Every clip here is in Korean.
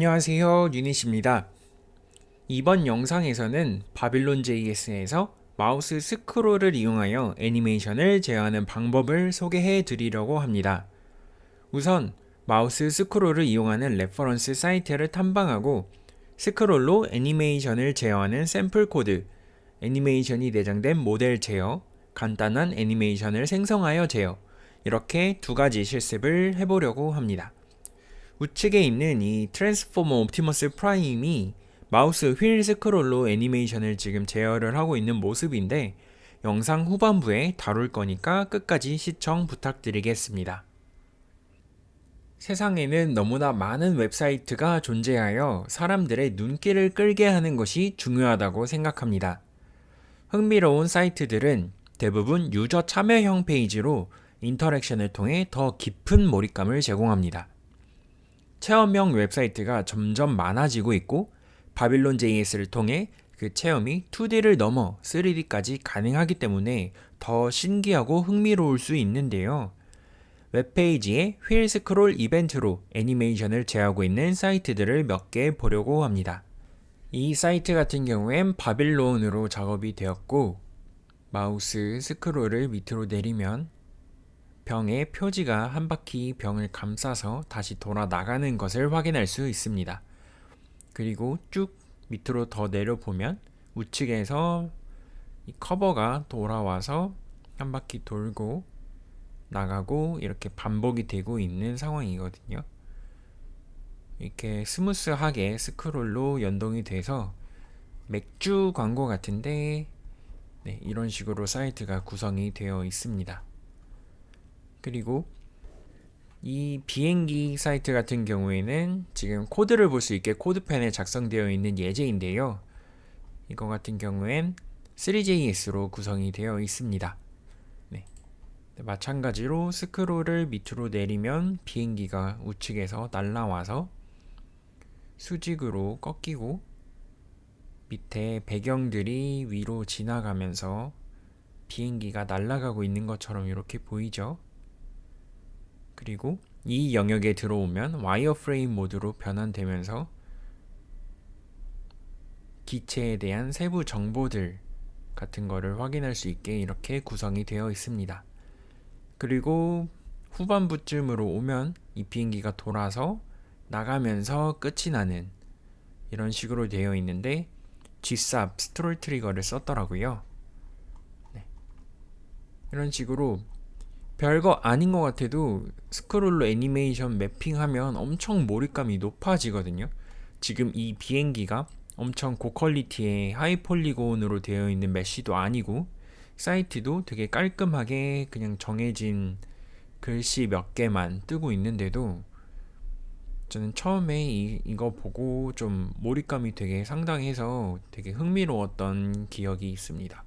안녕하세요, 유닛입니다. 이번 영상에서는 바빌론 JS에서 마우스 스크롤을 이용하여 애니메이션을 제어하는 방법을 소개해 드리려고 합니다. 우선 마우스 스크롤을 이용하는 레퍼런스 사이트를 탐방하고 스크롤로 애니메이션을 제어하는 샘플 코드, 애니메이션이 내장된 모델 제어, 간단한 애니메이션을 생성하여 제어, 이렇게 두 가지 실습을 해보려고 합니다. 우측에 있는 이 트랜스포머 옵티머스 프라임이 마우스 휠 스크롤로 애니메이션을 지금 제어를 하고 있는 모습인데 영상 후반부에 다룰 거니까 끝까지 시청 부탁드리겠습니다. 세상에는 너무나 많은 웹사이트가 존재하여 사람들의 눈길을 끌게 하는 것이 중요하다고 생각합니다. 흥미로운 사이트들은 대부분 유저 참여형 페이지로 인터랙션을 통해 더 깊은 몰입감을 제공합니다. 체험형 웹사이트가 점점 많아지고 있고 바빌론 JS를 통해 그 체험이 2D를 넘어 3D까지 가능하기 때문에 더 신기하고 흥미로울 수 있는데요. 웹페이지에 휠 스크롤 이벤트로 애니메이션을 제어하고 있는 사이트들을 몇 개 보려고 합니다. 이 사이트 같은 경우엔 바빌론으로 작업이 되었고 마우스 스크롤을 밑으로 내리면 병의 표지가 한 바퀴 병을 감싸서 다시 돌아 나가는 것을 확인할 수 있습니다. 그리고 쭉 밑으로 더 내려보면 우측에서 이 커버가 돌아와서 한 바퀴 돌고 나가고 이렇게 반복이 되고 있는 상황이거든요. 이렇게 스무스하게 스크롤로 연동이 돼서 맥주 광고 같은데 이런 식으로 사이트가 구성이 되어 있습니다. 그리고 이 비행기 사이트 같은 경우에는 지금 코드를 볼 수 있게 코드펜에 작성되어 있는 예제인데요. 이거 같은 경우엔 3JS로 구성이 되어 있습니다. 마찬가지로 스크롤을 밑으로 내리면 비행기가 우측에서 날아와서 수직으로 꺾이고 밑에 배경들이 위로 지나가면서 비행기가 날아가고 있는 것처럼 이렇게 보이죠. 그리고 이 영역에 들어오면 와이어프레임 모드로 변환되면서 기체에 대한 세부 정보들 같은 거를 확인할 수 있게 이렇게 구성이 되어 있습니다. 그리고 후반부쯤으로 오면 이 비행기가 돌아서 나가면서 끝이 나는 이런 식으로 되어 있는데 G삽 스트롤 트리거를 썼더라고요. 이런 식으로 별거 아닌 것 같아도 스크롤로 애니메이션 매핑하면 엄청 몰입감이 높아지거든요. 지금 이 비행기가 엄청 고퀄리티의 하이 폴리곤으로 되어 있는 메쉬도 아니고 사이트도 되게 깔끔하게 그냥 정해진 글씨 몇 개만 뜨고 있는데도 저는 처음에 이거 보고 좀 몰입감이 되게 상당해서 되게 흥미로웠던 기억이 있습니다.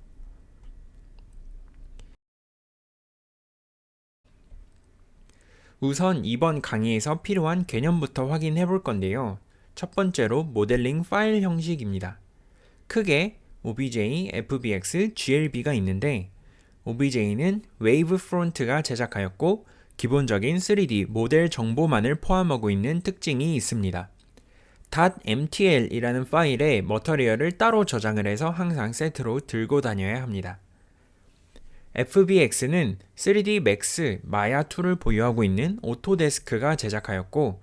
우선 이번 강의에서 필요한 개념부터 확인해 볼 건데요. 첫 번째로 모델링 파일 형식입니다. 크게 OBJ, FBX, GLB가 있는데 OBJ는 웨이브프론트가 제작하였고 기본적인 3D 모델 정보만을 포함하고 있는 특징이 있습니다. .mtl이라는 파일에 머터리얼을 따로 저장을 해서 항상 세트로 들고 다녀야 합니다. FBX는 3D Max, 마야 2를 보유하고 있는 오토데스크가 제작하였고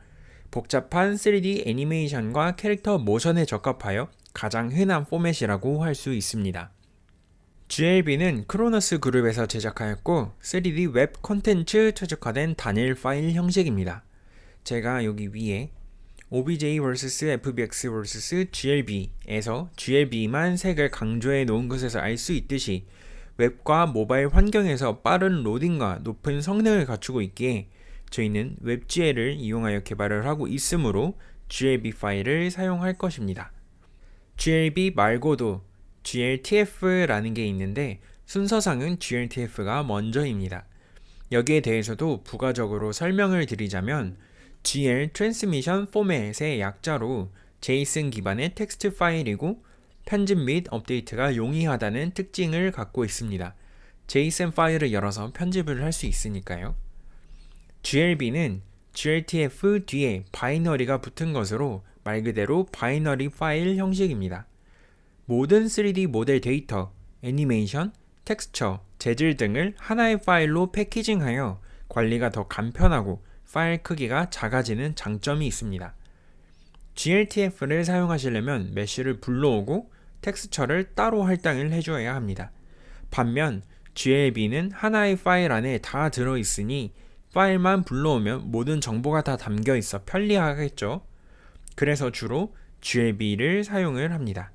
복잡한 3D 애니메이션과 캐릭터 모션에 적합하여 가장 흔한 포맷이라고 할 수 있습니다. GLB는 크로너스 그룹에서 제작하였고 3D 웹 콘텐츠 최적화된 단일 파일 형식입니다. 제가 여기 위에 OBJ vs FBX vs GLB에서 GLB만 색을 강조해 놓은 것에서 알 수 있듯이 웹과 모바일 환경에서 빠른 로딩과 높은 성능을 갖추고 있기에 저희는 웹GL을 이용하여 개발을 하고 있으므로 GLB 파일을 사용할 것입니다. GLB 말고도 GLTF라는 게 있는데 순서상은 GLTF가 먼저입니다. 여기에 대해서도 부가적으로 설명을 드리자면 GL 트랜스미션 포맷의 약자로 JSON 기반의 텍스트 파일이고 편집 및 업데이트가 용이하다는 특징을 갖고 있습니다. JSON 파일을 열어서 편집을 할 수 있으니까요. GLB는 GLTF 뒤에 바이너리가 붙은 것으로 말 그대로 바이너리 파일 형식입니다. 모든 3D 모델 데이터, 애니메이션, 텍스처, 재질 등을 하나의 파일로 패키징하여 관리가 더 간편하고 파일 크기가 작아지는 장점이 있습니다. GLTF를 사용하시려면 메쉬를 불러오고 텍스처를 따로 할당을 해줘야 합니다. 반면 GLB는 하나의 파일 안에 다 들어있으니 파일만 불러오면 모든 정보가 다 담겨있어 편리하겠죠. 그래서 주로 GLB를 사용을 합니다.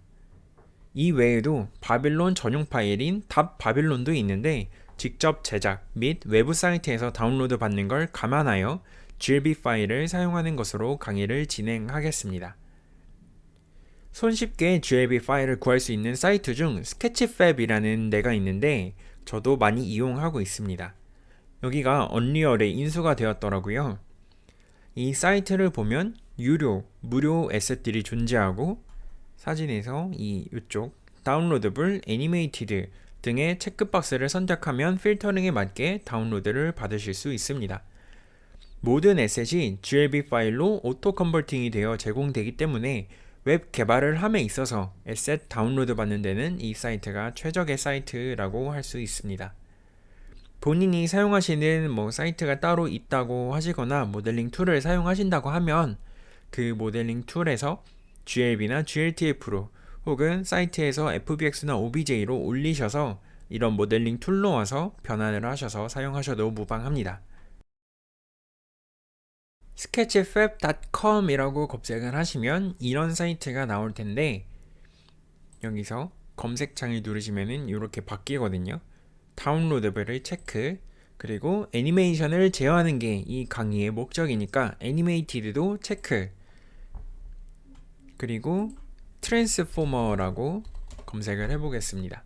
이 외에도 바빌론 전용 파일인 답 바빌론도 있는데 직접 제작 및 외부 사이트에서 다운로드 받는 걸 감안하여 GLB 파일을 사용하는 것으로 강의를 진행하겠습니다. 손쉽게 GLB 파일을 구할 수 있는 사이트 중 스케치팹이라는 데가 있는데 저도 많이 이용하고 있습니다. 여기가 언리얼에 인수가 되었더라고요. 이 사이트를 보면 유료, 무료 에셋들이 존재하고 사진에서 이쪽 다운로드블, 애니메이티드 등의 체크박스를 선택하면 필터링에 맞게 다운로드를 받으실 수 있습니다. 모든 에셋이 GLB 파일로 오토 컨버팅이 되어 제공되기 때문에 웹 개발을 함에 있어서 에셋 다운로드 받는 데는 이 사이트가 최적의 사이트라고 할 수 있습니다. 본인이 사용하시는 사이트가 따로 있다고 하시거나 모델링 툴을 사용하신다고 하면 그 모델링 툴에서 GLB나 GLTF로 혹은 사이트에서 FBX나 OBJ로 올리셔서 이런 모델링 툴로 와서 변환을 하셔서 사용하셔도 무방합니다. sketchfab.com이라고 검색을 하시면 이런 사이트가 나올 텐데 여기서 검색창을 누르시면은 이렇게 바뀌거든요. 다운로드블을 체크, 그리고 애니메이션을 제어하는 게 이 강의의 목적이니까 애니메이티드도 체크, 그리고 트랜스포머라고 검색을 해보겠습니다.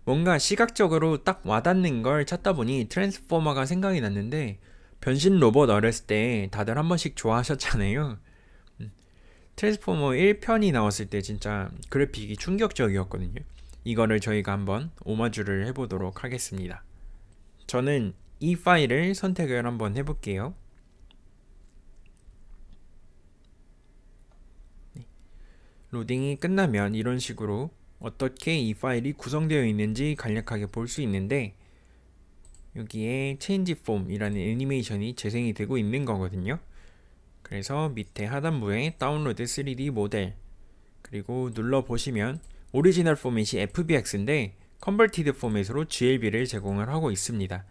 뭔가 시각적으로 딱 와닿는 걸 찾다 보니 트랜스포머가 생각이 났는데 변신 로봇 어렸을 때 다들 한 번씩 좋아하셨잖아요. 트랜스포머 1편이 나왔을 때 진짜 그래픽이 충격적이었거든요. 이거를 저희가 한번 오마주를 해보도록 하겠습니다. 저는 이 파일을 선택을 한번 해볼게요. 로딩이 끝나면 이런 식으로 어떻게 이 파일이 구성되어 있는지 간략하게 볼 수 있는데 여기에 체인지 폼이라는 애니메이션이 재생이 되고 있는 거거든요. 그래서 밑에 하단부에 다운로드 3D 모델 그리고 눌러보시면 오리지널 포맷이 FBX인데 컨버티드 포맷으로 GLB를 제공을 하고 있습니다.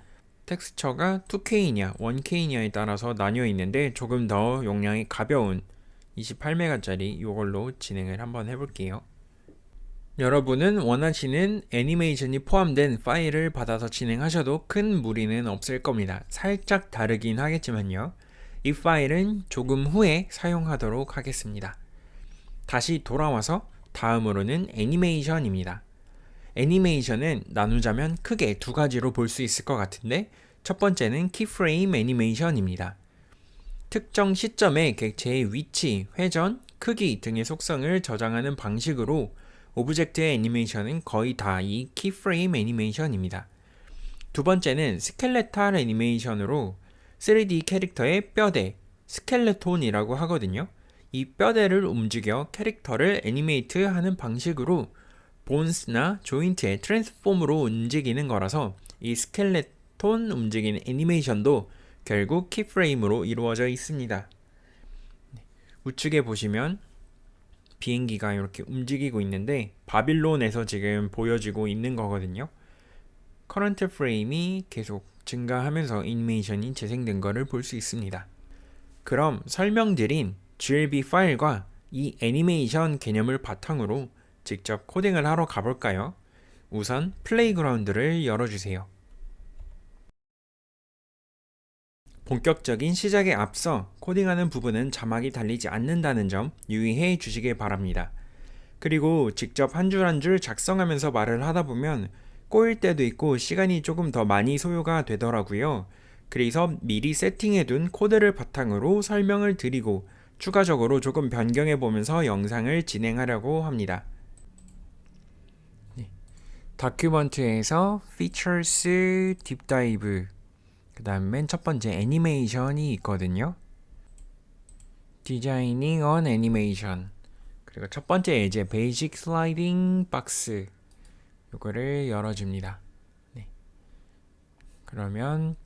텍스처가 2K냐 1K냐에 따라서 나뉘어 있는데 조금 더 용량이 가벼운 28메가짜리 이걸로 진행을 한번 해볼게요. 여러분은 원하시는 애니메이션이 포함된 파일을 받아서 진행하셔도 큰 무리는 없을 겁니다. 살짝 다르긴 하겠지만요. 이 파일은 조금 후에 사용하도록 하겠습니다. 다시 돌아와서 다음으로는 애니메이션입니다. 애니메이션은 나누자면 크게 두 가지로 볼 수 있을 것 같은데 첫 번째는 키프레임 애니메이션입니다. 특정 시점에 객체의 위치, 회전, 크기 등의 속성을 저장하는 방식으로 오브젝트의 애니메이션은 거의 다 이 키프레임 애니메이션입니다. 두 번째는 스켈레탈 애니메이션으로 3D 캐릭터의 뼈대, 스켈레톤이라고 하거든요. 이 뼈대를 움직여 캐릭터를 애니메이트 하는 방식으로 본스나 조인트의 트랜스폼으로 움직이는 거라서 이 스켈레톤 움직이는 애니메이션도 결국 키프레임으로 이루어져 있습니다. 우측에 보시면 비행기가 이렇게 움직이고 있는데 바빌론에서 지금 보여지고 있는 거거든요. 커런트 프레임이 계속 증가하면서 애니메이션이 재생된 거를 볼 수 있습니다. 그럼 설명드린 GLB 파일과 이 애니메이션 개념을 바탕으로 직접 코딩을 하러 가볼까요? 우선 플레이그라운드를 열어주세요. 본격적인 시작에 앞서 코딩하는 부분은 자막이 달리지 않는다는 점 유의해 주시길 바랍니다. 그리고 직접 한 줄 한 줄 작성하면서 말을 하다 보면 꼬일 때도 있고 시간이 조금 더 많이 소요가 되더라고요. 그래서 미리 세팅해둔 코드를 바탕으로 설명을 드리고 추가적으로 조금 변경해 보면서 영상을 진행하려고 합니다. 다큐먼트에서 Features 딥다이브 그 다음 맨 첫 번째 애니메이션이 있거든요. Designing an Animation. 그리고 첫 번째 예제 Basic Sliding Box. 요거를 열어줍니다. 네. 그러면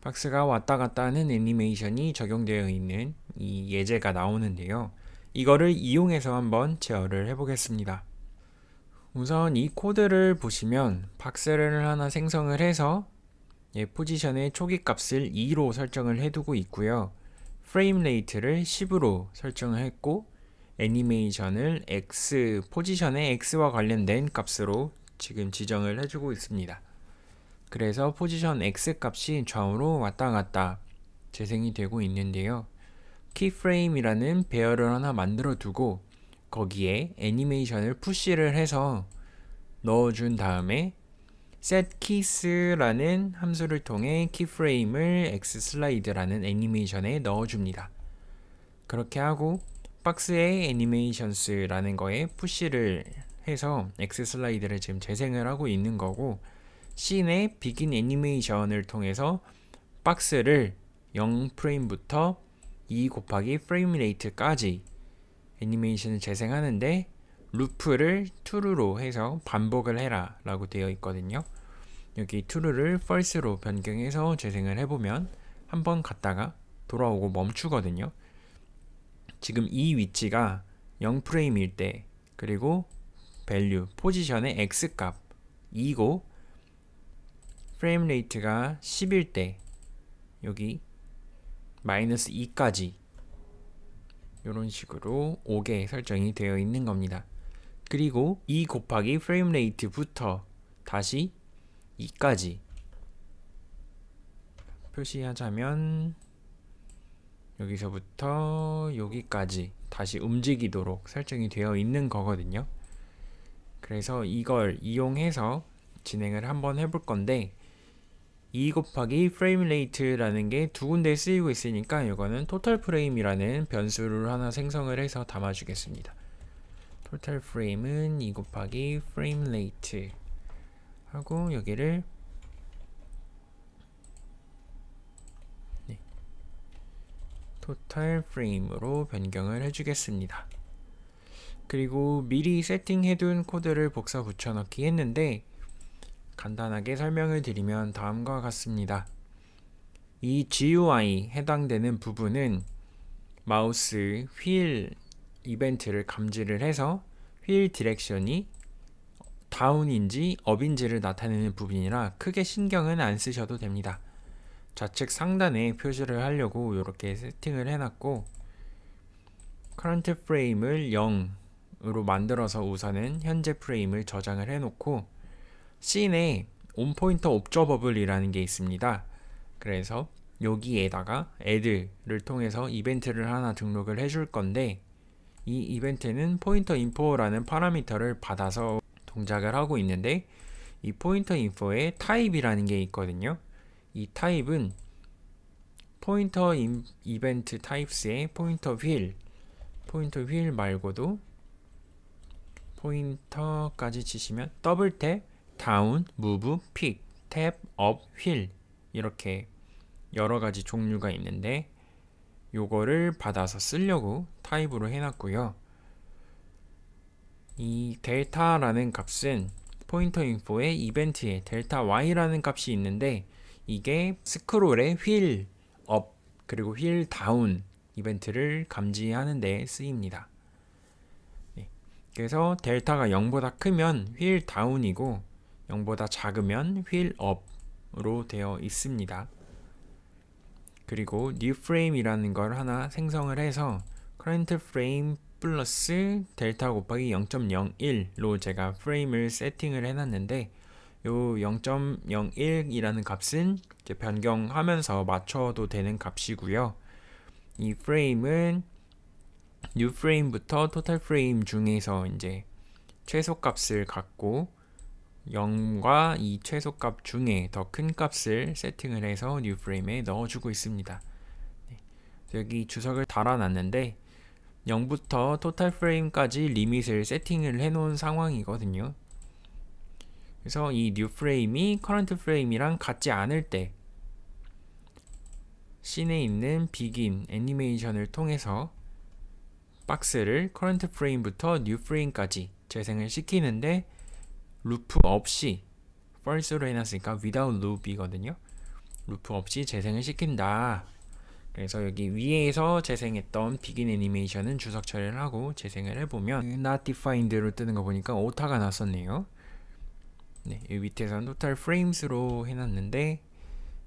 박스가 왔다 갔다 하는 애니메이션이 적용되어 있는 이 예제가 나오는데요. 이거를 이용해서 한번 제어를 해보겠습니다. 우선 이 코드를 보시면 박스를 하나 생성을 해서 포지션의 초기 값을 2로 설정을 해두고 있고요. 프레임 레이트를 10으로 설정을 했고 애니메이션을 X, 포지션의 X와 관련된 값으로 지금 지정을 해주고 있습니다. 그래서 포지션 X 값이 좌우로 왔다 갔다 재생이 되고 있는데요. 키프레임이라는 배열을 하나 만들어 두고 거기에 애니메이션을 푸시를 해서 넣어준 다음에 setKeys라는 함수를 통해 키프레임을 xSlide라는 애니메이션에 넣어줍니다. 그렇게 하고 박스에 애니메이션스라는 거에 푸시를 해서 xSlide를 지금 재생을 하고 있는 거고 씬의 begin 애니메이션을 통해서 박스를 0프레임부터 2 곱하기 프레임 레이트까지 애니메이션을 재생하는데 루프를 true로 해서 반복을 해라 라고 되어 있거든요. 여기 true를 false로 변경해서 재생을 해보면 한번 갔다가 돌아오고 멈추거든요. 지금 이 위치가 0프레임일 때 그리고 value, 포지션의 x값 2고 프레임 레이트가 10일 때 여기 마이너스 2까지 이런 식으로 5개 설정이 되어 있는 겁니다. 그리고 2 곱하기 프레임 레이트부터 다시 2까지 표시하자면 여기서부터 여기까지 다시 움직이도록 설정이 되어 있는 거거든요. 그래서 이걸 이용해서 진행을 한번 해볼 건데 2 곱하기 프레임 레이트라는 게 두 군데 쓰이고 있으니까 이거는 토탈 프레임이라는 변수를 하나 생성을 해서 담아주겠습니다. 토탈 프레임은 2 곱하기 프레임 레이트 하고 여기를 토탈 프레임으로 변경을 해주겠습니다. 그리고 미리 세팅해둔 코드를 복사 붙여넣기 했는데 간단하게 설명을 드리면 다음과 같습니다. 이 GUI 해당되는 부분은 마우스 휠 이벤트를 감지를 해서 휠 디렉션이 다운인지 업인지를 나타내는 부분이라 크게 신경은 안 쓰셔도 됩니다. 좌측 상단에 표시를 하려고 이렇게 세팅을 해놨고 current 프레임을 0으로 만들어서 우선은 현재 프레임을 저장을 해놓고 씬에 온포인터 옵저버블이라는 게 있습니다. 그래서 여기에다가 add를 통해서 이벤트를 하나 등록을 해줄 건데 이 이벤트는 포인터 인포라는 파라미터를 받아서 동작을 하고 있는데 이 포인터 인포에 타입이라는 게 있거든요. 이 타입은 포인터 이벤트 타입스의 포인터 휠 말고도 포인터까지 치시면 더블 탭, 다운, 무브, 픽, 탭, 업, 휠 이렇게 여러 가지 종류가 있는데 요거를 받아서 쓰려고 타입으로 해놨고요. 이 델타라는 값은 포인터 인포의 이벤트에 델타 y라는 값이 있는데 이게 스크롤의 휠 업 그리고 휠 다운 이벤트를 감지하는 데 쓰입니다. 네. 그래서 델타가 0보다 크면 휠 다운이고 0보다 작으면 휠 업으로 되어 있습니다. 그리고 new frame이라는 걸 하나 생성을 해서 current frame 플러스 델타 곱하기 0.01로 제가 프레임을 세팅을 해놨는데 요 0.01이라는 값은 이제 변경하면서 맞춰도 되는 값이고요. 이 프레임은 new frame부터 total frame 중에서 이제 최소값을 갖고 0과 이 최소값 중에 더 큰 값을 세팅을 해서 new frame에 넣어주고 있습니다. 여기 주석을 달아놨는데 0부터 토탈 프레임까지 리밋을 세팅을 해놓은 상황이거든요. 그래서 이 new 프레임이 current 프레임이랑 같지 않을 때 씬에 있는 begin 애니메이션을 통해서 박스를 current frame부터 new frame까지 재생을 시키는데 루프 없이 false로 해놨으니까 without loop이거든요. 루프 없이 재생을 시킨다. 그래서 여기 위에서 재생했던 begin 애니메이션은 주석 처리를 하고 재생을 해보면 not defined로 뜨는 거 보니까 오타가 났었네요. 네, 이 밑에서는 total frames로 해놨는데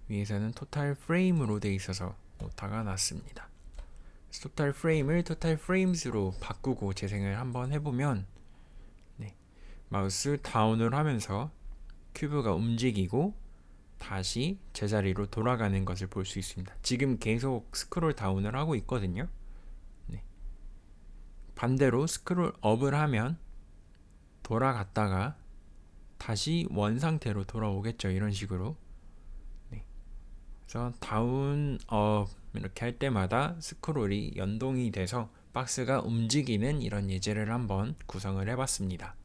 위에서는 total frame으로 돼 있어서 오타가 났습니다. total frame을 total frames로 바꾸고 재생을 한번 해보면 네, 마우스 다운을 하면서 큐브가 움직이고 다시 제자리로 돌아가는 것을 볼 수 있습니다. 지금 계속 스크롤 다운을 하고 있거든요. 네. 반대로 스크롤 업을 하면 돌아갔다가 다시 원 상태로 돌아오겠죠. 이런 식으로. 네. 그래서 다운, 업 이렇게 할 때마다 스크롤이 연동이 돼서 박스가 움직이는 이런 예제를 한번 구성을 해봤습니다.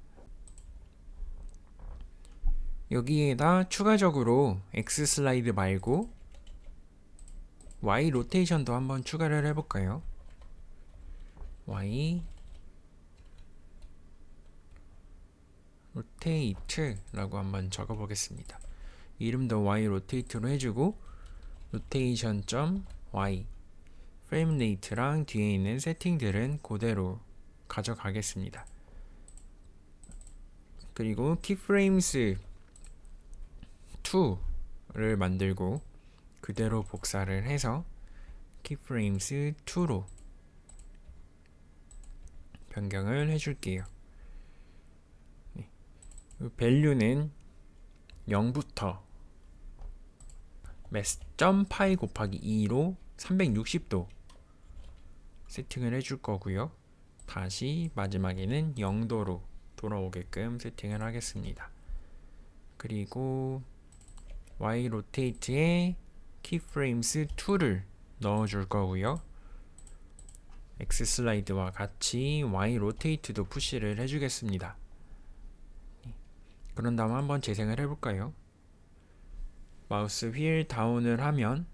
여기에다 추가적으로 X 슬라이드 말고 Y 로테이션도 한번 추가를 해볼까요? Y 로테이트라고 한번 적어보겠습니다. 이름도 Y 로테이트로 해주고 로테이션.Y 프레임 레이트랑 뒤에 있는 세팅들은 그대로 가져가겠습니다. 그리고 키프레임스 2를 만들고 그대로 복사를 해서 keyframes 2로 변경을 해줄게요. 네. value는 0부터 mass.pi 곱하기 2로 360도 세팅을 해줄 거고요. 다시 마지막에는 0도로 돌아오게끔 세팅을 하겠습니다. 그리고 Y 로테이트에 keyframes 2를 넣어줄 거고요. X 슬라이드와 같이 Y 로테이트도 푸시를 해주겠습니다. 그런 다음 한번 재생을 해볼까요? 마우스 휠 다운을 하면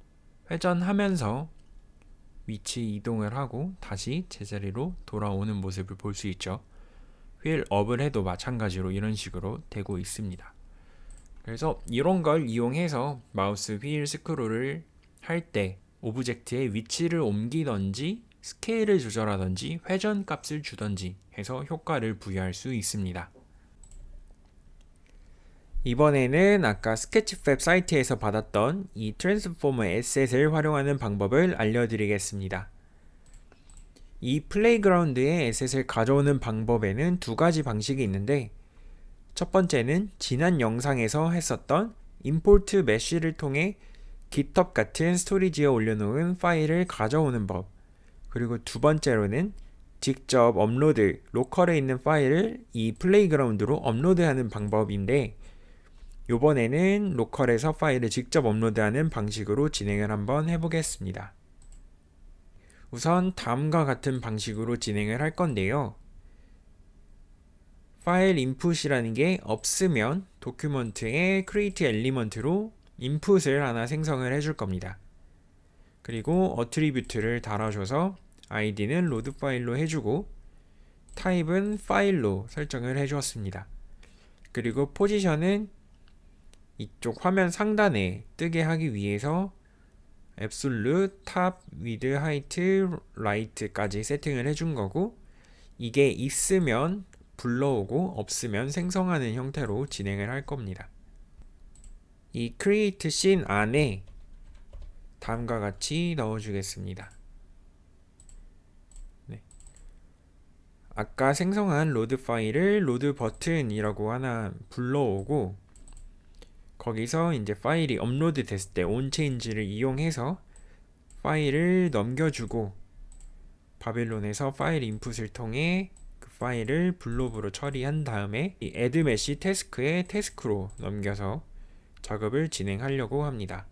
회전하면서 위치 이동을 하고 다시 제자리로 돌아오는 모습을 볼 수 있죠. 휠 업을 해도 마찬가지로 이런 식으로 되고 있습니다. 그래서 이런 걸 이용해서 마우스 휠 스크롤을 할 때 오브젝트의 위치를 옮기던지 스케일을 조절하던지 회전 값을 주던지 해서 효과를 부여할 수 있습니다. 이번에는 아까 스케치팹 사이트에서 받았던 이 트랜스포머 에셋을 활용하는 방법을 알려드리겠습니다. 이 플레이그라운드의 에셋을 가져오는 방법에는 두 가지 방식이 있는데 첫 번째는 지난 영상에서 했었던 임포트 메쉬를 통해 GitHub 같은 스토리지에 올려놓은 파일을 가져오는 법, 그리고 두 번째로는 직접 업로드, 로컬에 있는 파일을 이 플레이그라운드로 업로드하는 방법인데 이번에는 로컬에서 파일을 직접 업로드하는 방식으로 진행을 한번 해보겠습니다. 우선 다음과 같은 방식으로 진행을 할 건데요. 파일 인풋이라는 게 없으면 도큐먼트에 create element로 인풋을 하나 생성을 해줄 겁니다. 그리고 어트리뷰트를 달아줘서 id는 로드 파일로 해주고 타입은 파일로 설정을 해주었습니다. 그리고 포지션은 이쪽 화면 상단에 뜨게 하기 위해서 absolute, top, width, height, right까지 세팅을 해준 거고 이게 있으면 불러오고 없으면 생성하는 형태로 진행을 할 겁니다. 이 create scene 안에 다음과 같이 넣어주겠습니다. 네. 아까 생성한 로드 파일을 로드 버튼이라고 하나 불러오고 거기서 이제 파일이 업로드 됐을 때 onChange를 이용해서 파일을 넘겨주고 바벨론에서 파일 인풋을 통해 그 파일을 블롭으로 처리한 다음에 이 add mesh 태스크에 태스크로 넘겨서 작업을 진행하려고 합니다.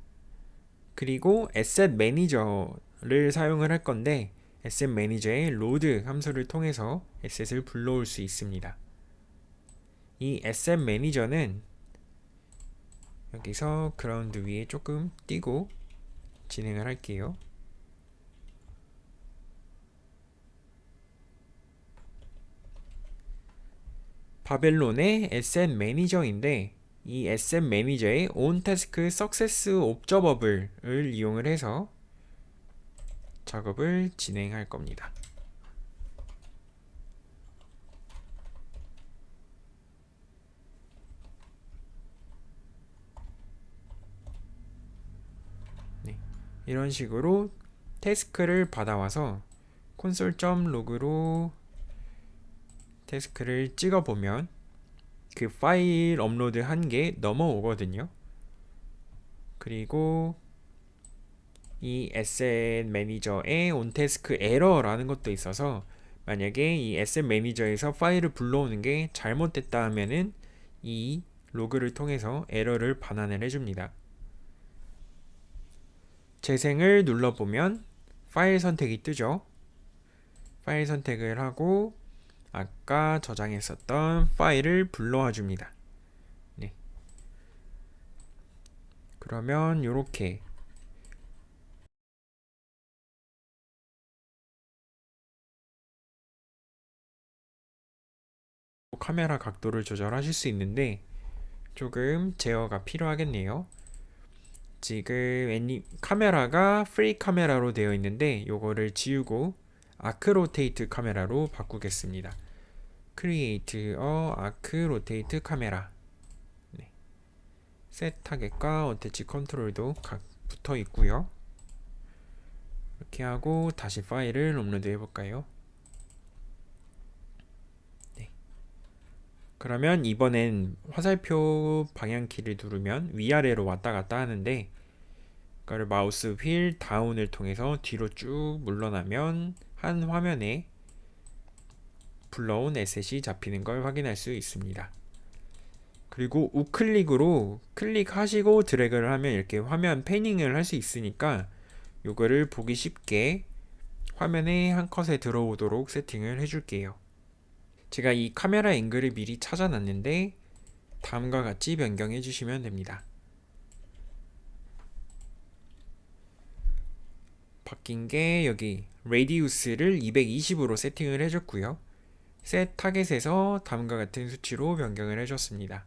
그리고 asset manager를 사용을 할 건데 asset manager의 load 함수를 통해서 asset을 불러올 수 있습니다. 이 asset manager는 여기서 그라운드 위에 조금 띄고 진행을 할게요. 바벨론의 에셋 매니저인데 이 에셋 매니저의 온태스크 석세스 옵저버블을 이용을 해서 작업을 진행할 겁니다. 네, 이런 식으로 태스크를 받아와서 콘솔.log로 태스크를 찍어보면 그 파일 업로드 한 개 넘어오거든요. 그리고 이 에셋 매니저의 온태스크 에러라는 것도 있어서 만약에 이 에셋 매니저에서 파일을 불러오는 게 잘못됐다 하면은 이 로그를 통해서 에러를 반환을 해줍니다. 재생을 눌러보면 파일 선택이 뜨죠. 파일 선택을 하고 아까 저장했었던 파일을 불러와 줍니다. 네. 그러면 이렇게 카메라 각도를 조절하실 수 있는데 조금 제어가 필요하겠네요. 지금 카메라가 프리 카메라로 되어 있는데 요거를 지우고 아크 로테이트 카메라로 바꾸겠습니다. 크리에이트 아크 로테이트 카메라. 네. 셋 타겟과 어태치 컨트롤도 각 붙어 있고요. 이렇게 하고 다시 파일을 업로드 해볼까요? 네. 그러면 이번엔 화살표 방향키를 누르면 위아래로 왔다 갔다 하는데 그걸 마우스 휠 다운을 통해서 뒤로 쭉 물러나면 한 화면에 불러온 에셋이 잡히는 걸 확인할 수 있습니다. 그리고 우클릭으로 클릭하시고 드래그를 하면 이렇게 화면 패닝을 할 수 있으니까 요거를 보기 쉽게 화면에 한 컷에 들어오도록 세팅을 해줄게요. 제가 이 카메라 앵글을 미리 찾아놨는데 다음과 같이 변경해 주시면 됩니다. 바뀐 게 여기 레디우스를 220으로 세팅을 해줬고요. 셋 타겟에서 다음과 같은 수치로 변경을 해줬습니다.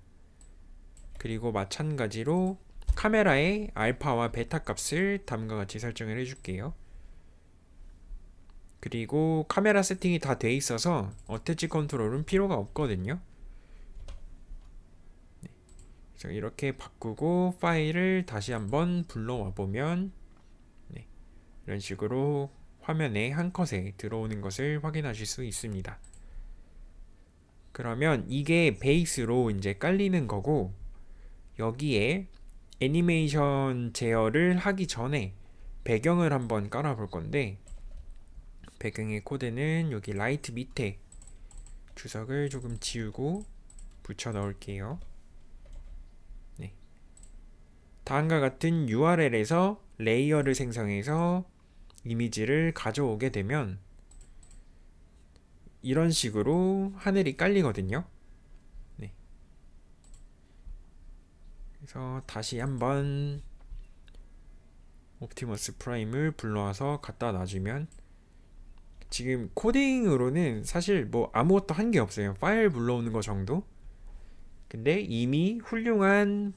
그리고 마찬가지로 카메라의 알파와 베타 값을 다음과 같이 설정을 해줄게요. 그리고 카메라 세팅이 다 돼 있어서 어태치 컨트롤은 필요가 없거든요. 그래서 이렇게 바꾸고 파일을 다시 한번 불러와 보면 이런 식으로 화면에 한 컷에 들어오는 것을 확인하실 수 있습니다. 그러면 이게 베이스로 이제 깔리는 거고 여기에 애니메이션 제어를 하기 전에 배경을 한번 깔아 볼 건데 배경의 코드는 여기 라이트 밑에 주석을 조금 지우고 붙여 넣을게요. 네. 다음과 같은 URL에서 레이어를 생성해서 이미지를 가져오게 되면 이런 식으로 하늘이 깔리거든요. 네. 그래서 다시 한번 옵티머스 프라임을 불러와서 갖다 놔주면 지금 코딩으로는 사실 뭐 아무것도 한 게 없어요. 파일 불러오는 거 정도? 근데 이미 훌륭한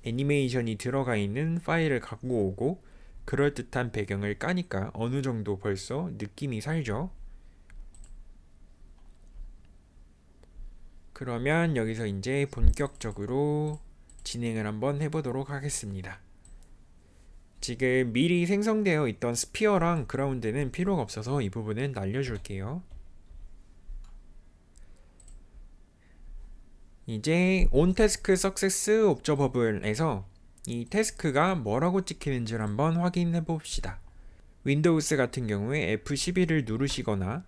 애니메이션이 들어가 있는 파일을 갖고 오고 그럴듯한 배경을 까니까 어느 정도 벌써 느낌이 살죠. 그러면 여기서 이제 본격적으로 진행을 한번 해보도록 하겠습니다. 지금 미리 생성되어 있던 스피어랑 그라운드는 필요가 없어서 이 부분은 날려줄게요. 이제 온태스크 석세스 옵저버블에서 이 태스크가 뭐라고 찍히는지를 한번 확인해 봅시다. 윈도우스 같은 경우에 F11을 누르시거나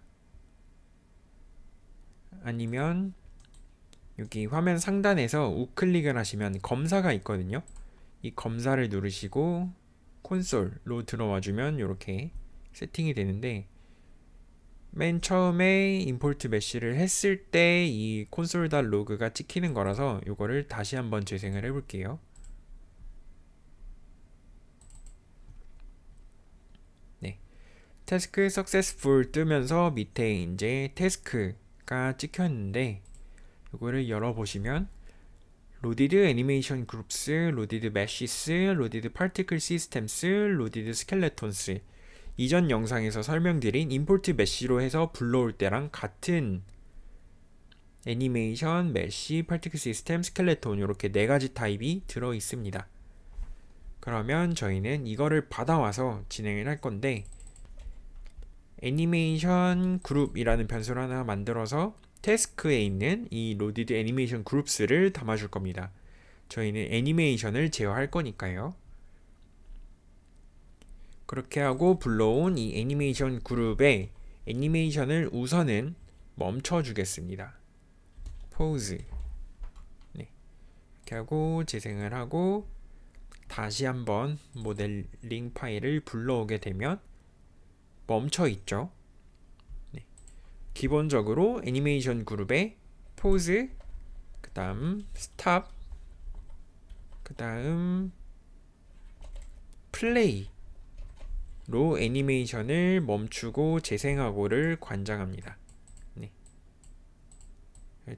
아니면 여기 화면 상단에서 우클릭을 하시면 검사가 있거든요. 이 검사를 누르시고 콘솔로 들어와 주면 이렇게 세팅이 되는데 맨 처음에 임포트 메시를 했을 때 이 console.log가 찍히는 거라서 이거를 다시 한번 재생을 해볼게요. 네, 태스크 सक्세스풀 뜨면서 밑에 이제 태스크가 찍혀 있는데 이거를 열어보시면 로디드 애니메이션 그룹스, 로디드 메시스, 로디드 파티클 시스템스, 로디드 스켈레톤스, 이전 영상에서 설명드린 임포트 메시로 해서 불러올 때랑 같은 애니메이션, 메시, 파티클 시스템, 스켈레톤 이렇게 네 가지 타입이 들어 있습니다. 그러면 저희는 이거를 받아와서 진행을 할 건데, 애니메이션 그룹이라는 변수를 하나 만들어서 태스크에 있는 이 로디드 애니메이션 그룹스를 담아줄 겁니다. 저희는 애니메이션을 제어할 거니까요. 그렇게 하고 불러온 이 애니메이션 그룹에 애니메이션을 우선은 멈춰 주겠습니다. pause. 네. 이렇게 하고 재생을 하고 다시 한번 모델링 파일을 불러오게 되면 멈춰 있죠. 네. 기본적으로 애니메이션 그룹에 pause, 그 다음 stop, 그 다음 play 로 애니메이션을 멈추고 재생하고를 관장합니다. 네.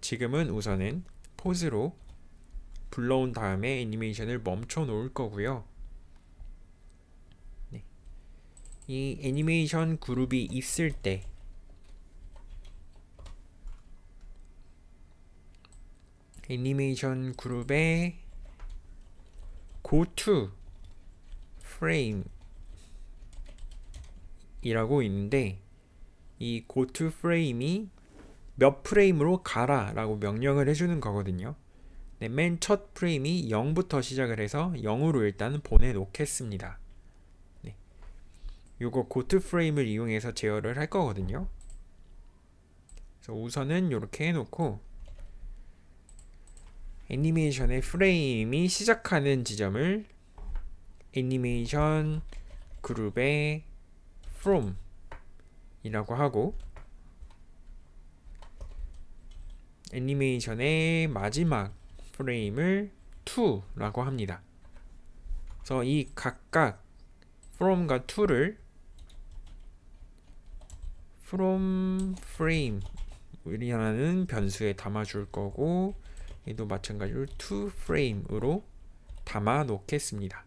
지금은 우선은 포즈로 불러온 다음에 애니메이션을 멈춰 놓을 거고요. 네. 이 애니메이션 그룹이 있을 때 애니메이션 그룹에 go to frame 이라고 있는데, 이 go to frame이 몇 프레임으로 가라 라고 명령을 해주는 거거든요. 네, 맨 첫 프레임이 0부터 시작을 해서 0으로 일단 보내놓겠습니다. 네. 요거 go to frame을 이용해서 제어를 할 거거든요. 그래서 우선은 이렇게 해놓고 애니메이션의 프레임이 시작하는 지점을 애니메이션 그룹의 from 이라고 하고, 애니메이션의 마지막 프레임을 to 라고 합니다. 그래서 이 각각 from과 to를 from frame 이라는 변수에 담아줄 거고, 얘도 마찬가지로 to frame으로 담아 놓겠습니다.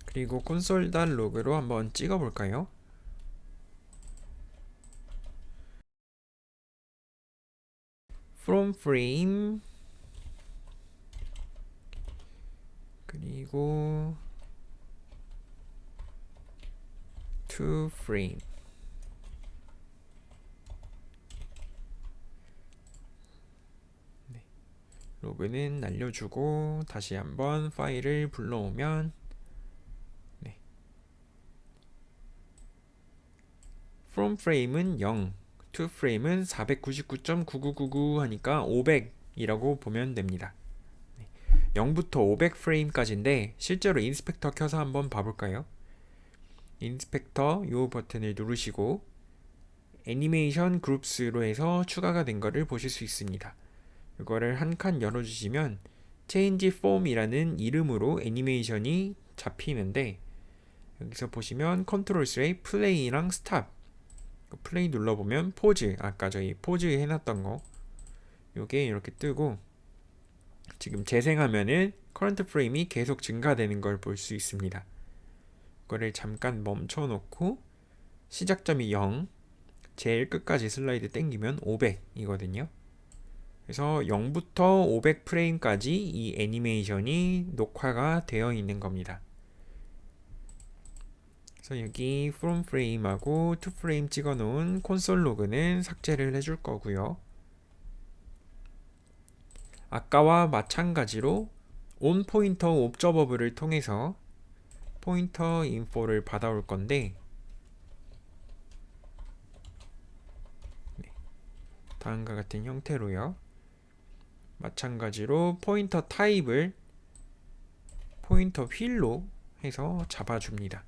그리고 콘솔.log으로 한번 찍어 볼까요? from frame 그리고 to frame. 네. 로그는 날려주고 다시 한번 파일을 불러오면, 네. from frame은 0, to frame은 499.9999 하니까 500이라고 보면 됩니다. 0부터 500프레임까지인데 실제로 인스펙터 켜서 한번 봐볼까요? 인스펙터 요 버튼을 누르시고 애니메이션 그룹스로 해서 추가가 된 거를 보실 수 있습니다. 이거를 한 칸 열어주시면 change form이라는 이름으로 애니메이션이 잡히는데, 여기서 보시면 컨트롤스의 플레이랑 스탑, 플레이 눌러보면 포즈, 아까 저희 포즈 해놨던 거 요게 이렇게 뜨고, 지금 재생하면은 커런트 프레임이 계속 증가되는 걸 볼 수 있습니다. 이거를 잠깐 멈춰 놓고 시작점이 0, 제일 끝까지 슬라이드 땡기면 500이거든요. 그래서 0부터 500 프레임까지 이 애니메이션이 녹화가 되어 있는 겁니다. 그래서 여기 from frame하고 to frame 찍어 놓은 콘솔 로그는 삭제를 해줄 거고요. 아까와 마찬가지로 on 포인터 옵저버블을 통해서 포인터 인포를 받아올 건데, 네. 다음과 같은 형태로요. 마찬가지로 포인터 타입을 포인터 휠로 해서 잡아줍니다.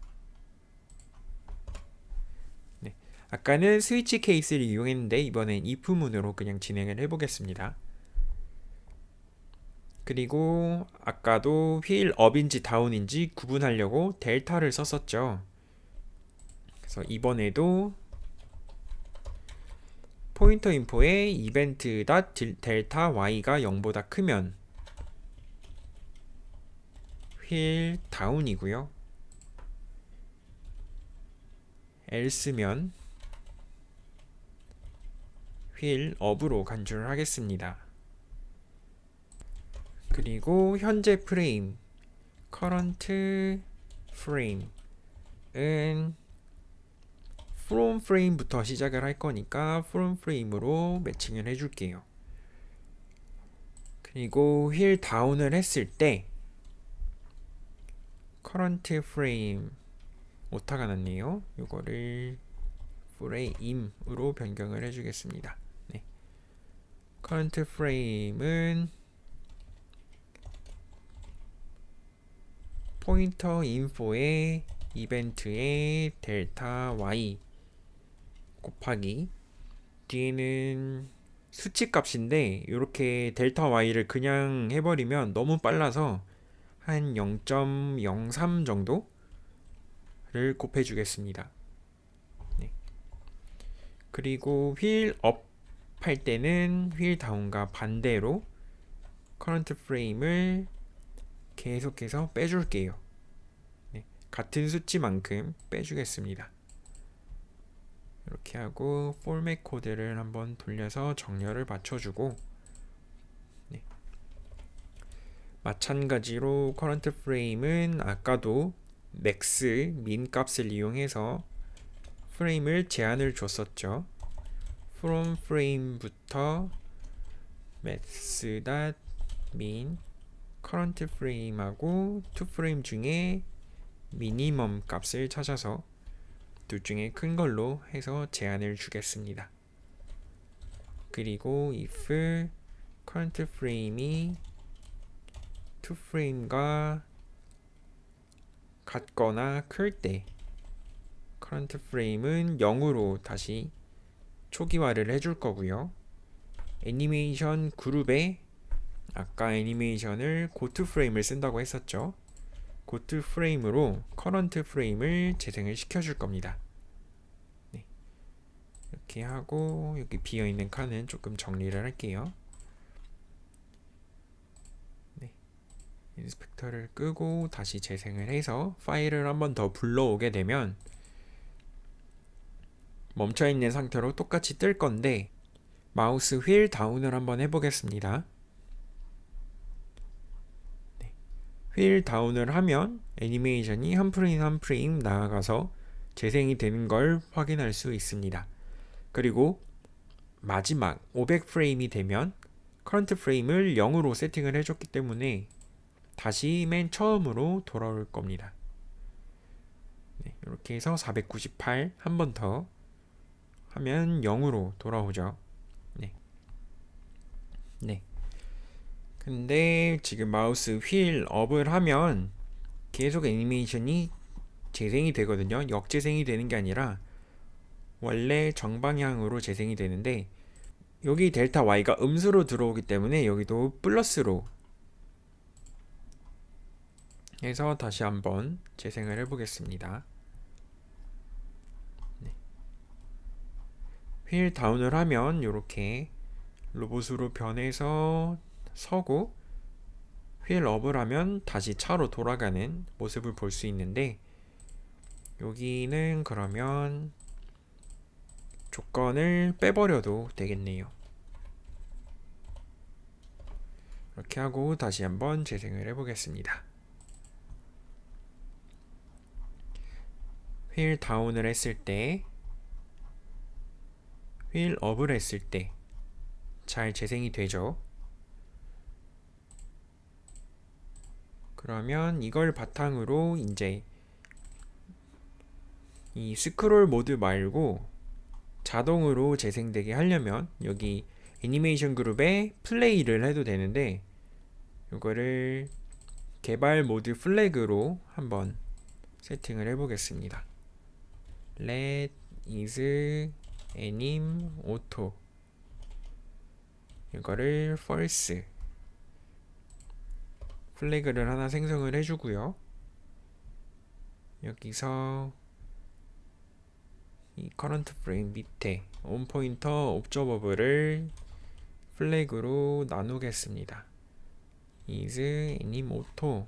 네. 아까는 스위치 케이스를 이용했는데 이번엔 if문으로 그냥 진행을 해보겠습니다. 그리고 아까도 휠 업인지 다운인지 구분하려고 델타를 썼었죠. 그래서 이번에도 포인터 인포에 이벤트 델타 y가 0보다 크면 휠 다운이고요. else면 휠 업으로 간주를 하겠습니다. 그리고 현재 프레임 current frame은 from frame부터 시작을 할 거니까 from frame으로 매칭을 해줄게요. 그리고 휠 다운을 했을 때 current frame 오타가 났네요. 이거를 frame으로 변경을 해주겠습니다. 네. current frame은 포인터 인포의 이벤트의 델타 y 곱하기 뒤에는 수치 값인데 이렇게 델타 y를 그냥 해버리면 너무 빨라서 한 0.03 정도를 곱해주겠습니다. 네. 그리고 휠 업 할 때는 휠 다운과 반대로 커런트 프레임을 계속해서 빼줄게요. 네. 같은 수치만큼 빼주겠습니다. 이렇게 하고 포맷 코드를 한번 돌려서 정렬을 맞춰주고 네. 마찬가지로 커런트 프레임은 아까도 맥스 민 값을 이용해서 프레임을 제한을 줬었죠. from frame부터 max.min current frame하고 to frame 중에 미니멈 값을 찾아서 둘 중에 큰 걸로 해서 제한을 주겠습니다. 그리고 if current frame이 to frame과 같거나 클 때 current frame은 0으로 다시 초기화를 해줄 거고요. 애니메이션 그룹에 아까 애니메이션을 goToFrame을 쓴다고 했었죠. goToFrame으로 current frame을 재생을 시켜줄 겁니다. 네. 이렇게 하고 여기 비어있는 칸은 조금 정리를 할게요. 네. 인스펙터를 끄고 다시 재생을 해서 파일을 한번 더 불러오게 되면 멈춰있는 상태로 똑같이 뜰 건데 마우스 휠 다운을 한번 해보겠습니다. 네. 휠 다운을 하면 애니메이션이 한 프레임 한 프레임 나아가서 재생이 되는 걸 확인할 수 있습니다. 그리고 마지막 500프레임이 되면 커런트 프레임을 0으로 세팅을 해줬기 때문에 다시 맨 처음으로 돌아올 겁니다. 네, 이렇게 해서 498 한 번 더 하면 0으로 돌아오죠. 네. 네. 근데 지금 마우스 휠 업을 하면 계속 애니메이션이 재생이 되거든요. 역재생이 되는 게 아니라 원래 정방향으로 재생이 되는데 여기 델타 y가 음수로 들어오기 때문에 여기도 플러스로 해서 다시 한번 재생을 해보겠습니다. 네. 휠 다운을 하면 이렇게 로봇으로 변해서 서고 휠 업을 하면 다시 차로 돌아가는 모습을 볼 수 있는데 여기는 그러면 조건을 빼버려도 되겠네요. 이렇게 하고 다시 한번 재생을 해보겠습니다. 휠 다운을 했을 때, 휠 업을 했을 때 잘 재생이 되죠. 그러면 이걸 바탕으로 이제 이 스크롤 모드 말고 자동으로 재생되게 하려면 여기 애니메이션 그룹에 플레이를 해도 되는데 이거를 개발 모드 플래그로 한번 세팅을 해보겠습니다. let is anim auto 이거를 false 플래그를 하나 생성을 해주고요. 여기서 이 커런트 프레임 밑에 온 포인터 옵저버블을 플래그로 나누겠습니다. is anim auto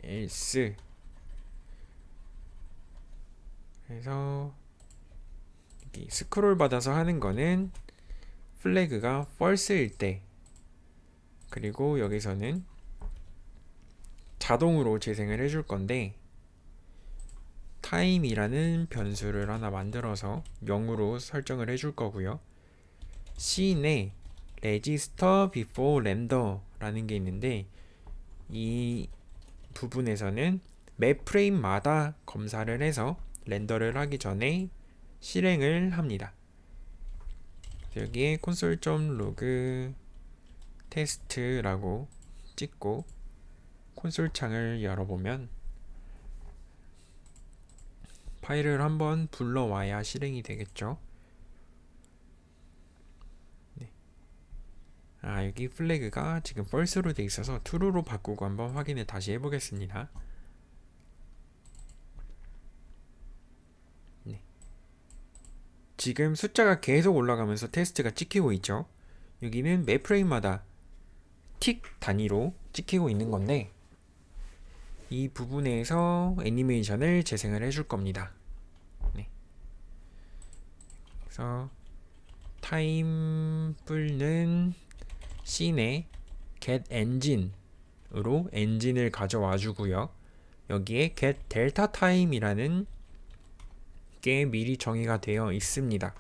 else. 그래서 여기 스크롤 받아서 하는 거는 플래그가 false일 때, 그리고 여기서는 자동으로 재생을 해줄 건데 time이라는 변수를 하나 만들어서 0으로 설정을 해줄 거고요. 씬에 register before render 라는 게 있는데 이 부분에서는 매 프레임마다 검사를 해서 렌더를 하기 전에 실행을 합니다. 여기에 console.log 테스트라고 찍고 콘솔 창을 열어보면 파일을 한번 불러와야 실행이 되겠죠. 네. 여기 플래그가 지금 false로 돼 있어서 true로 바꾸고 한번 확인을 다시 해보겠습니다. 네. 지금 숫자가 계속 올라가면서 테스트가 찍히고 있죠. 여기는 매 프레임마다 틱 단위로 찍히고 있는 건데 이 부분에서 애니메이션을 재생을 해줄 겁니다. 네. 그래서 타임 뿔는 씬에 get engine으로 엔진을 가져와 주고요. 여기에 get delta time이라는 게 미리 정의가 되어 있습니다.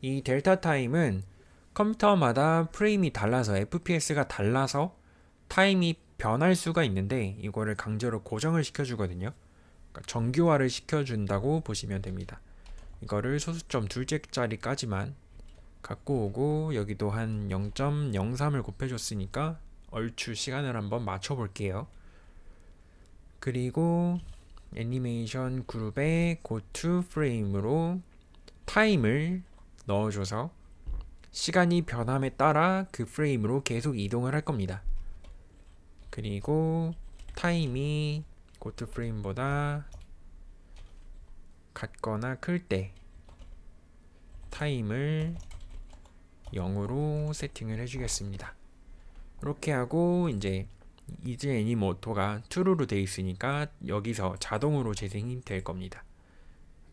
이 델타 타임은 컴퓨터마다 프레임이 달라서 FPS가 달라서 타임이 변할 수가 있는데 이거를 강제로 고정을 시켜주거든요. 그러니까 정규화를 시켜준다고 보시면 됩니다. 이거를 소수점 둘째 자리까지만 갖고 오고 여기도 한 0.03을 곱해줬으니까 얼추 시간을 한번 맞춰볼게요. 그리고 애니메이션 그룹에 goTo frame으로 타임을 넣어줘서 시간이 변함에 따라 그 프레임으로 계속 이동을 할 겁니다. 그리고 타임이 goTo frame보다 같거나 클 때 타임을 0으로 세팅을 해주겠습니다. 이렇게 하고 이제 이즈 애님 오토가 true로 되어 있으니까 여기서 자동으로 재생이 될 겁니다.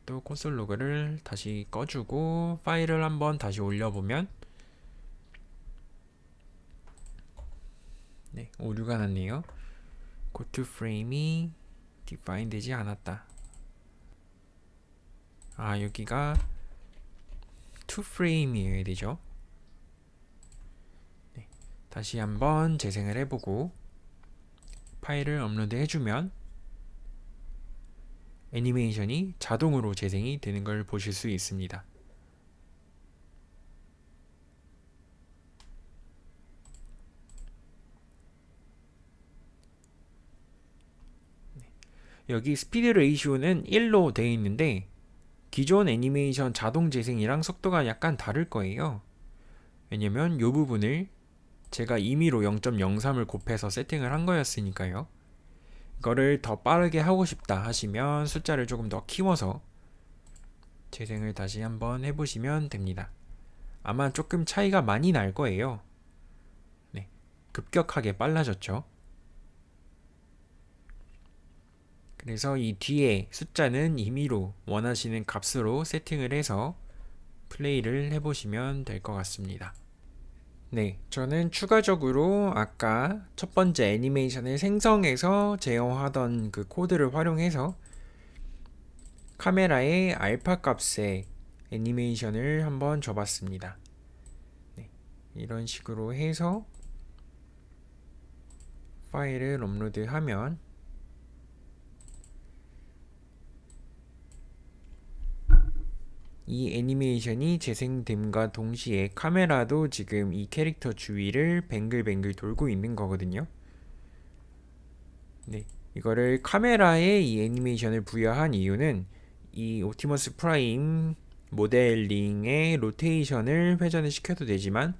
또 콘솔 로그를 다시 꺼주고 파일을 한번 다시 올려보면 네, 오류가 났네요. goTo frame이 define 되지 않았다. 여기가 to frame이어야 되죠. 네, 다시 한번 재생을 해보고 파일을 업로드 해주면 애니메이션이 자동으로 재생이 되는 걸 보실 수 있습니다. 여기 스피드 레이시오는 1로 되어 있는데 기존 애니메이션 자동 재생이랑 속도가 약간 다를 거예요. 왜냐면 이 부분을 제가 임의로 0.03을 곱해서 세팅을 한 거였으니까요. 이거를 더 빠르게 하고 싶다 하시면 숫자를 조금 더 키워서 재생을 다시 한번 해보시면 됩니다. 아마 조금 차이가 많이 날 거예요. 네, 급격하게 빨라졌죠. 그래서 이 뒤에 숫자는 임의로 원하시는 값으로 세팅을 해서 플레이를 해보시면 될 것 같습니다. 네, 저는 추가적으로 아까 첫 번째 애니메이션을 생성해서 제어하던 그 코드를 활용해서 카메라의 알파 값의 애니메이션을 한번 줘봤습니다. 네, 이런 식으로 해서 파일을 업로드하면 이 애니메이션이 재생됨과 동시에 카메라도 지금 이 캐릭터 주위를 뱅글뱅글 돌고 있는 거거든요. 네, 이거를 카메라에 이 애니메이션을 부여한 이유는 이 옵티머스 프라임 모델링의 로테이션을 회전을 시켜도 되지만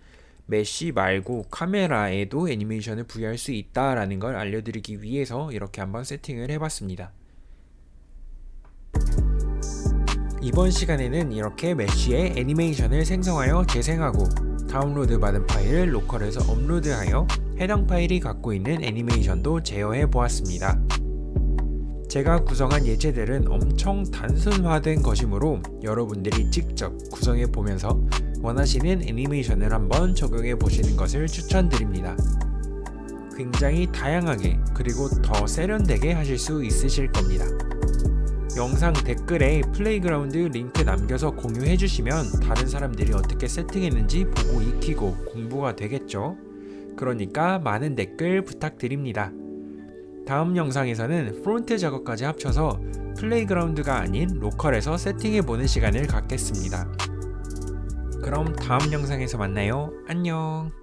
메쉬 말고 카메라에도 애니메이션을 부여할 수 있다라는 걸 알려드리기 위해서 이렇게 한번 세팅을 해봤습니다. 이번 시간에는 이렇게 메쉬의 애니메이션을 생성하여 재생하고 다운로드 받은 파일을 로컬에서 업로드하여 해당 파일이 갖고 있는 애니메이션도 제어해 보았습니다. 제가 구성한 예제들은 엄청 단순화된 것이므로 여러분들이 직접 구성해 보면서 원하시는 애니메이션을 한번 적용해 보시는 것을 추천드립니다. 굉장히 다양하게 그리고 더 세련되게 하실 수 있으실 겁니다. 영상 댓글에 플레이그라운드 링크 남겨서 공유해 주시면 다른 사람들이 어떻게 세팅했는지 보고 익히고 공부가 되겠죠. 그러니까 많은 댓글 부탁드립니다. 다음 영상에서는 프론트 작업까지 합쳐서 플레이그라운드가 아닌 로컬에서 세팅해보는 시간을 갖겠습니다. 그럼 다음 영상에서 만나요. 안녕.